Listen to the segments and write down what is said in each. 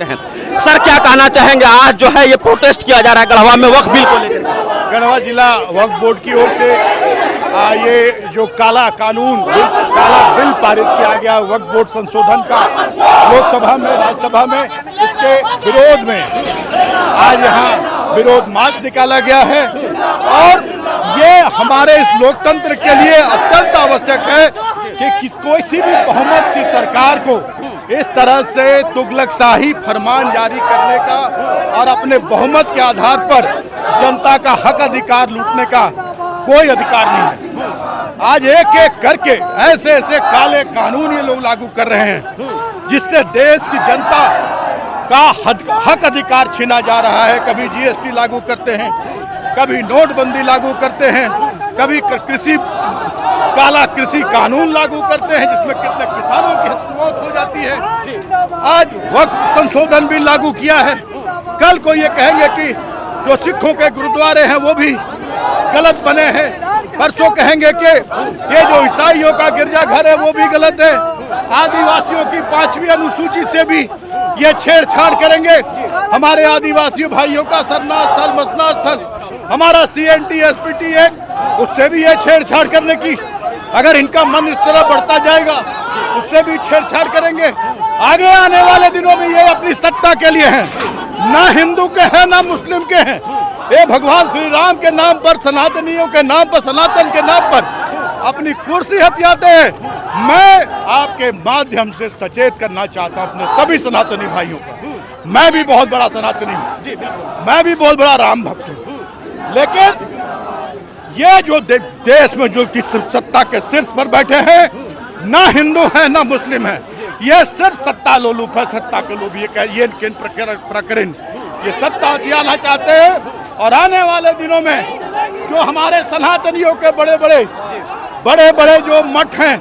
Sir क्या कहना चाहेंगे, आज जो है ये प्रोटेस्ट किया जा रहा है गढ़वा में वक्फ बिल को लेकर? गढ़वा जिला वक्फ बोर्ड की ओर से ये जो काला कानून काला बिल पारित किया गया वक्फ बोर्ड संशोधन का लोकसभा में राज्यसभा में, इसके विरोध में आज यहाँ विरोध मार्च निकाला गया है। और ये हमारे इस लोकतंत्र के लिए अत्यंत आवश्यक है कि किसी भी बहुमत की सरकार को इस तरह से तुगलकशाही फरमान जारी करने का और अपने बहुमत के आधार पर जनता का हक अधिकार लूटने का कोई अधिकार नहीं है। आज एक एक करके ऐसे ऐसे काले कानून ये लोग लागू कर रहे हैं जिससे देश की जनता का हक अधिकार छीना जा रहा है। कभी जीएसटी लागू करते हैं, कभी नोटबंदी लागू करते हैं, कभी काला कृषि कानून लागू करते हैं जिसमें कितने किसानों की मौत हो जाती है। आज वक्फ संशोधन भी लागू किया है। कल को ये कहेंगे कि जो सिखों के गुरुद्वारे हैं वो भी गलत बने हैं। परसों कहेंगे कि ये जो ईसाइयों का गिरजाघर है वो भी गलत है। आदिवासियों की 5वीं अनुसूची से भी ये छेड़छाड़ करेंगे। हमारे आदिवासी भाइयों का सरना स्थल मसना स्थल, हमारा CNT SPT एक्ट, उससे भी ये छेड़छाड़ करने की, अगर इनका मन इस तरह बढ़ता जाएगा उससे भी छेड़छाड़ करेंगे। आगे आने वाले दिनों में ये अपनी सत्ता के लिए हैं, ना हिंदू के हैं ना मुस्लिम के हैं। ये भगवान श्री राम के नाम पर, सनातनियों के नाम पर, सनातन के नाम पर अपनी कुर्सी हथियाते हैं। मैं आपके माध्यम से सचेत करना चाहता हूं अपने सभी सनातनी भाइयों को। मैं भी बहुत बड़ा सनातनी हूं, मैं भी बहुत बड़ा राम भक्त हूं, लेकिन ये जो देश में जो किस सत्ता के शीर्ष पर बैठे हैं, ना हिंदू है ना मुस्लिम है, ये सिर्फ सत्ता लोलुप है, सत्ता के लोग। ये प्रकरण ये सत्ता हथियाना चाहते हैं। और आने वाले दिनों में जो हमारे सनातनियों के बड़े बड़े जो मठ हैं,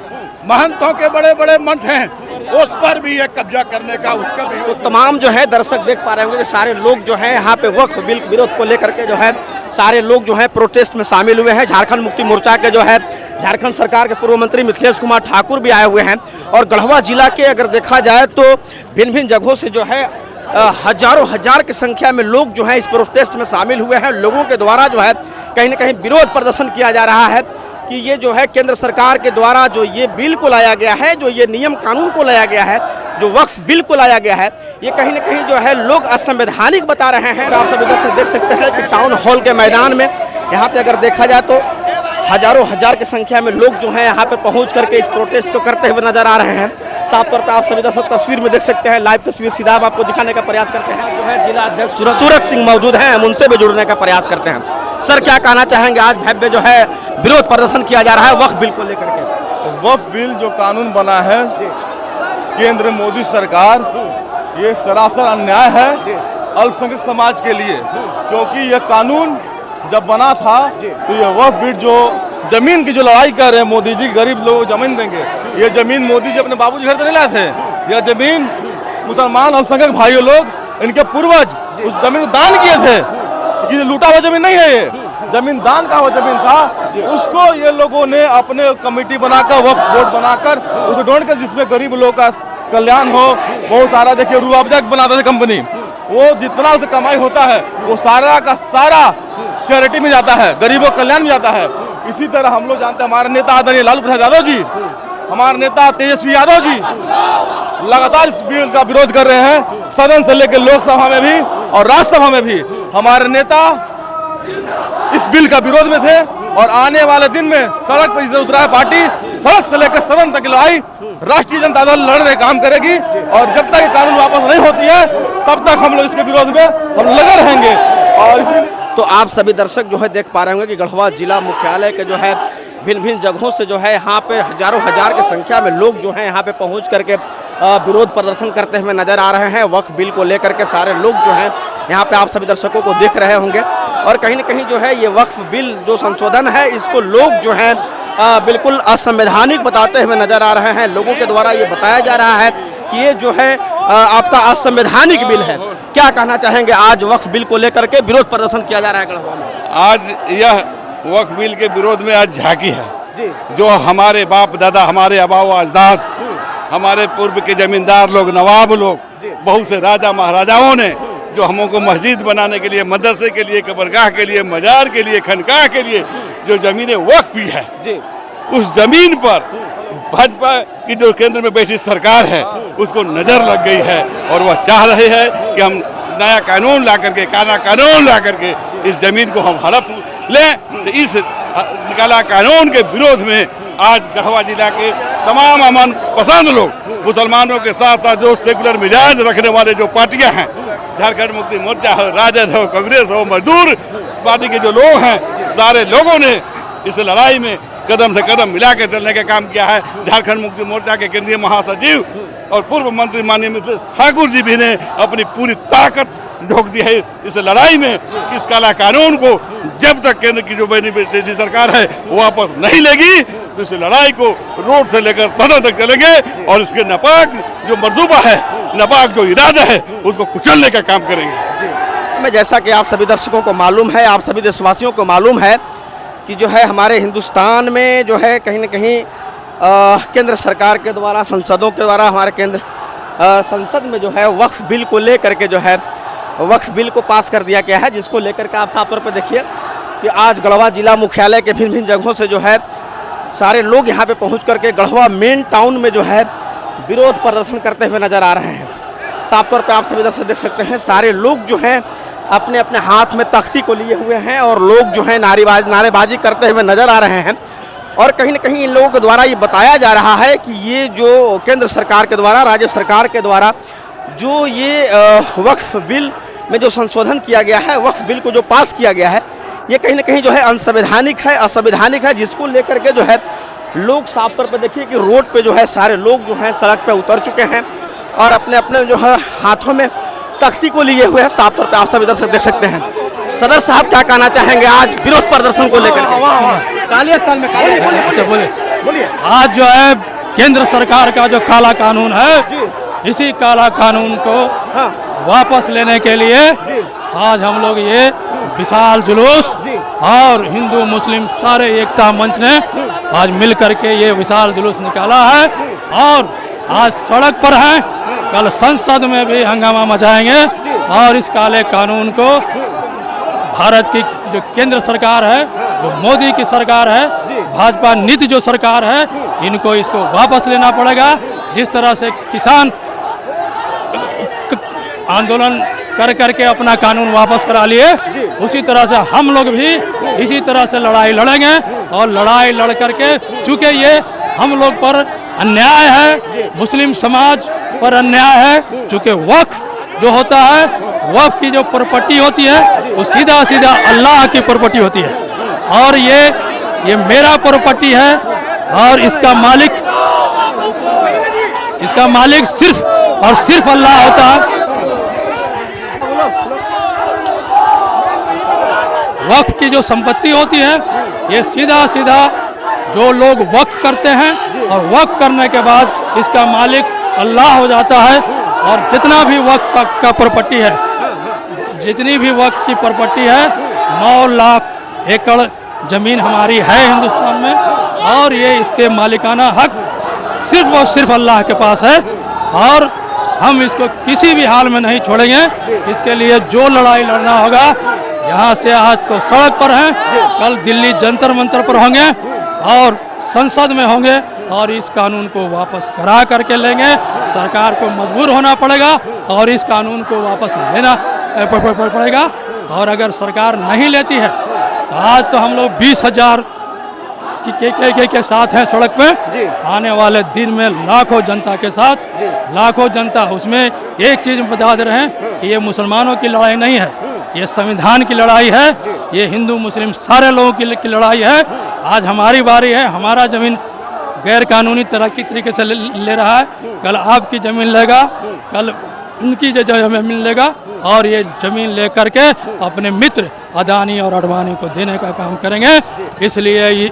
महंतों के बड़े बड़े मठ हैं, उस पर भी ये कब्जा करने का, उसका भी। तो तमाम जो है दर्शक देख पा रहे होंगे कि सारे लोग जो है यहाँ पे वक्फ बिल विरोध को लेकर के जो है सारे लोग जो है प्रोटेस्ट में शामिल हुए हैं। झारखंड मुक्ति मोर्चा के जो है झारखंड सरकार के पूर्व मंत्री मिथिलेश कुमार ठाकुर भी आए हुए हैं। और गढ़वा जिला के अगर देखा जाए तो भिन्न भिन्न जगहों से जो है हजारों हजार की संख्या में लोग जो है इस प्रोटेस्ट में शामिल हुए हैं। लोगों के द्वारा जो है कहीं ना कहीं विरोध प्रदर्शन किया जा रहा है कि ये जो है केंद्र सरकार के द्वारा जो ये बिल को लाया गया है, जो ये नियम कानून को लाया गया है, जो वक्फ बिल को लाया गया है, ये कहीं ना कहीं जो है लोग असंवैधानिक बता रहे हैं। आप सब इधर से देख सकते हैं कि टाउन हॉल के मैदान में यहाँ पे अगर देखा जाए तो हजारों हजार की संख्या में लोग जो है यहाँ पे पहुँच करके इस प्रोटेस्ट को करते हुए नजर आ रहे हैं। साफ तौर पर आप सभी दर्शक तस्वीर में देख सकते हैं, लाइव तस्वीर सीधा हम आपको दिखाने का प्रयास करते हैं। जो है जिला अध्यक्ष सूरज सिंह मौजूद हैं, हम उनसे भी जुड़ने का प्रयास करते हैं। सर क्या कहना चाहेंगे, आज भव्य जो है विरोध प्रदर्शन किया जा रहा है वक्फ बिल को लेकर के? तो वक्फ बिल जो कानून बना है केंद्र मोदी सरकार, ये सरासर अन्याय है अल्पसंख्यक समाज के लिए। क्योंकि यह कानून जब बना था तो ये वक्फ बिल जो जमीन की जो लड़ाई कर रहे हैं मोदी जी, गरीब लोगों को जमीन देंगे, ये जमीन मोदी जी अपने बाबूजी घर से नहीं लाए थे। यह जमीन मुसलमान अल्पसंख्यक भाइयों लोग, इनके पूर्वज उस जमीन को दान किए थे। ये लूटा हुआ जमीन नहीं है, ये जमीन दान का हुआ जमीन था। उसको ये लोगों ने अपने कमेटी बनाकर, वक्फ बोर्ड बनाकर उसको डोनेट कर, जिसमें गरीब लोगों का कल्याण हो। बहुत सारा देखिए रुआवजा बनाता था कंपनी, वो जितना उसे कमाई होता है वो सारा का सारा चैरिटी में जाता है, गरीबों कल्याण में जाता है। इसी तरह हम लोग जानते हैं हमारे नेता आदरणीय लालू प्रसाद यादव जी, हमारे नेता तेजस्वी यादव जी लगातार इस बिल का विरोध कर रहे हैं। सदन से लेकर लोकसभा में भी और राज्यसभा में भी हमारे नेता इस बिल का विरोध में थे। और आने वाले दिन में सड़क पर इधर उतरा है पार्टी, सड़क से लेकर सदन तक की लड़ाई राष्ट्रीय जनता दल लड़ने का काम करेगी। और जब तक ये कानून वापस नहीं होती है तब तक हम लोग इसके विरोध में हम लगे रहेंगे। और इसी तो आप सभी दर्शक जो है देख पा रहे होंगे कि गढ़वा जिला मुख्यालय के जो है भिन्न भिन्न जगहों से जो है यहाँ पे हजारों हजार की संख्या में लोग जो है यहाँ पे पहुँच करके विरोध प्रदर्शन करते हुए नजर आ रहे हैं। वक्फ बिल को लेकर के सारे लोग जो हैं यहाँ पे आप सभी दर्शकों को देख रहे होंगे। और कहीं ना कहीं जो है ये वक्फ बिल जो संशोधन है, इसको लोग जो हैं बिल्कुल असंवैधानिक बताते हुए नजर आ रहे हैं। लोगों के द्वारा ये बताया जा रहा है कि ये जो है आपका असंवैधानिक बिल है। क्या कहना चाहेंगे, आज वक्फ बिल को लेकर के विरोध प्रदर्शन किया जा रहा है गढ़वा में? आज यह वक्फ बिल के विरोध में आज झांकी है, जो हमारे बाप दादा, हमारे आबा अजदाद, हमारे पूर्व के जमींदार लोग, नवाब लोग बहुत से राजा महाराजाओं ने जो हमको मस्जिद बनाने के लिए, मदरसे के लिए, कब्रगाह के लिए, मजार के लिए, खनकाह के लिए जो ज़मीनें वक्फ की है, उस ज़मीन पर भाजपा की जो केंद्र में बैठी सरकार है उसको नज़र लग गई है और वह चाह रहे हैं कि हम नया कानून ला करके, काला कानून ला करके इस ज़मीन को हम हड़प लें। तो इस काला कानून के विरोध में आज गढ़वा जिला के तमाम अमन पसंद लोग, मुसलमानों के साथ साथ जो सेकुलर मिजाज रखने वाले जो पार्टियां हैं, झारखंड मुक्ति मोर्चा हो, राजद हो, कांग्रेस हो, मजदूर पार्टी के जो लोग हैं, सारे लोगों ने इस लड़ाई में कदम से कदम मिला के चलने का काम किया है। झारखंड मुक्ति मोर्चा के केंद्रीय महासचिव और पूर्व मंत्री माननीय मिथिलेश ठाकुर जी भी ने अपनी पूरी ताकत झोंक दी है इस लड़ाई में। इस काला कानून को जब तक केंद्र की जो बेनिफिट सरकार है वो वापस नहीं लेगी तो इस लड़ाई को रोड से लेकर सदन तक चलेंगे और इसके नापाक जो मंसूबा है, नापाक जो इरादा है, उसको कुचलने का काम करेंगे। मैं जैसा कि आप सभी दर्शकों को मालूम है, आप सभी देशवासियों को मालूम है कि जो है हमारे हिंदुस्तान में जो है कहीं न कहीं केंद्र सरकार के द्वारा, संसदों के द्वारा, हमारे केंद्र संसद में जो है वक्फ बिल को लेकर के जो है वक्फ बिल को पास कर दिया गया है, जिसको लेकर के आप साफ तौर पर देखिए कि आज गढ़वा जिला मुख्यालय के भिन्न भिन्न जगहों से जो है सारे लोग यहाँ पे पहुँच करके गढ़वा मेन टाउन में जो है विरोध प्रदर्शन करते हुए नजर आ रहे हैं। साफ तौर पे आप सभी दर्शक देख सकते हैं, सारे लोग जो हैं अपने अपने हाथ में तख्ती को लिए हुए हैं और लोग जो है नारेबाजी करते हुए नजर आ रहे हैं। और कहीं न कहीं इन लोगों के द्वारा ये बताया जा रहा है कि ये जो केंद्र सरकार के द्वारा, राज्य सरकार के द्वारा जो ये वक्फ बिल में जो संशोधन किया गया है, वक्फ बिल को जो पास किया गया है, ये कहीं न कहीं जो है अनसंवैधानिक है, असंवैधानिक है, जिसको लेकर के जो है लोग साफ तौर पर देखिए कि रोड पे जो है सारे लोग जो हैं सड़क पे उतर चुके हैं और अपने अपने जो है हाथों में तख्ती को लिए हुए हैं। साफ तौर पे आप सब इधर से देख सकते हैं। सदर साहब क्या कहना चाहेंगे आज विरोध प्रदर्शन को लेकर? काली स्थल में अच्छा बोलिए। आज जो है केंद्र सरकार का जो काला कानून है, इसी काला कानून को वापस लेने के लिए आज हम लोग ये विशाल जुलूस और हिंदू मुस्लिम सारे एकता मंच ने आज मिल करके ये विशाल जुलूस निकाला है और आज सड़क पर हैं। कल संसद में भी हंगामा मचाएंगे और इस काले कानून को भारत की जो केंद्र सरकार है, जो मोदी की सरकार है, भाजपा नीति जो सरकार है, इनको इसको वापस लेना पड़ेगा। जिस तरह से किसान आंदोलन कर करके अपना कानून वापस करा लिए, उसी तरह से हम लोग भी इसी तरह से लड़ाई लड़ेंगे और लड़ाई लड़ करके, चूँकि ये हम लोग पर अन्याय है, मुस्लिम समाज पर अन्याय है, चूँकि वक्फ जो होता है, वक्फ की जो प्रॉपर्टी होती है वो सीधा सीधा अल्लाह की प्रॉपर्टी होती है और ये मेरा प्रॉपर्टी है और इसका मालिक सिर्फ और सिर्फ अल्लाह होता है। वक्फ की जो संपत्ति होती है, ये सीधा सीधा जो लोग वक्फ करते हैं और वक्फ करने के बाद इसका मालिक अल्लाह हो जाता है। और जितना भी वक्फ का प्रॉपर्टी है, जितनी भी वक्फ की प्रॉपर्टी है, 9 लाख एकड़ ज़मीन हमारी है हिंदुस्तान में और ये इसके मालिकाना हक सिर्फ और सिर्फ अल्लाह के पास है और हम इसको किसी भी हाल में नहीं छोड़ेंगे। इसके लिए जो लड़ाई लड़ना होगा, यहाँ से आज तो सड़क पर हैं, कल दिल्ली जंतर मंतर पर होंगे और संसद में होंगे और इस कानून को वापस करा करके लेंगे। सरकार को मजबूर होना पड़ेगा और इस कानून को वापस लेना पड़ेगा और अगर सरकार नहीं लेती है तो आज तो हम लोग 20,000 के साथ हैं सड़क पे, आने वाले दिन में लाखों जनता के साथ, लाखों जनता। उसमें एक चीज़ बता दे रहे हैं कि ये मुसलमानों की लड़ाई नहीं है, ये संविधान की लड़ाई है, ये हिंदू मुस्लिम सारे लोगों की लड़ाई है। आज हमारी बारी है, हमारा ज़मीन गैर कानूनी तरीके से ले रहा है, कल आपकी ज़मीन लेगा, कल उनकी ज़मीन लेगा और ये ज़मीन ले करके अपने मित्र अदानी और अडवाणी को देने का काम करेंगे। इसलिए ये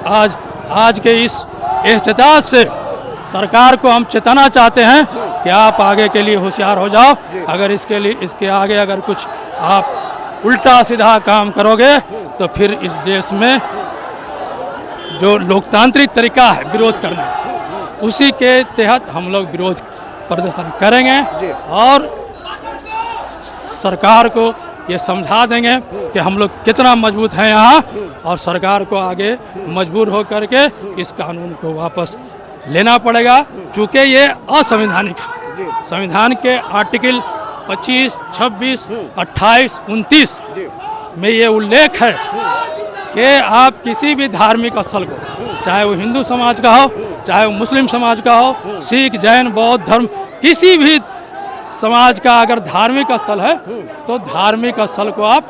आज के इस एहतजाज से सरकार को हम चेताना चाहते हैं कि आप आगे के लिए होशियार हो जाओ। अगर इसके आगे अगर कुछ आप उल्टा सीधा काम करोगे तो फिर इस देश में जो लोकतांत्रिक तरीका है विरोध करने का, उसी के तहत हम लोग विरोध प्रदर्शन करेंगे और सरकार को ये समझा देंगे कि हम लोग कितना मजबूत हैं यहाँ, और सरकार को आगे मजबूर हो करके इस कानून को वापस लेना पड़ेगा, चूँकि ये असंवैधानिक है। संविधान के आर्टिकल 25, 26, 28, 29 में ये उल्लेख है कि आप किसी भी धार्मिक स्थल को, चाहे वो हिंदू समाज का हो, चाहे वो मुस्लिम समाज का हो, सिख, जैन, बौद्ध धर्म, किसी भी समाज का अगर धार्मिक स्थल है तो धार्मिक स्थल को आप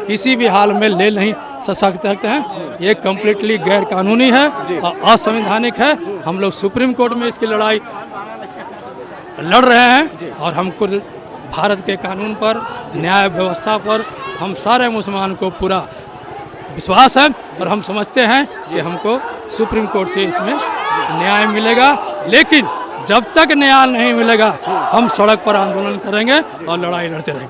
किसी भी हाल में ले नहीं सकते हैं। ये कम्प्लीटली गैर कानूनी है और असंवैधानिक है। हम लोग सुप्रीम कोर्ट में इसकी लड़ाई लड़ रहे हैं और हमको भारत के कानून पर, न्याय व्यवस्था पर हम सारे मुसलमान को पूरा विश्वास है और हम समझते हैं कि हमको सुप्रीम कोर्ट से इसमें न्याय मिलेगा। लेकिन जब तक न्याय नहीं मिलेगा हम सड़क पर आंदोलन करेंगे और लड़ाई लड़ते रहेंगे।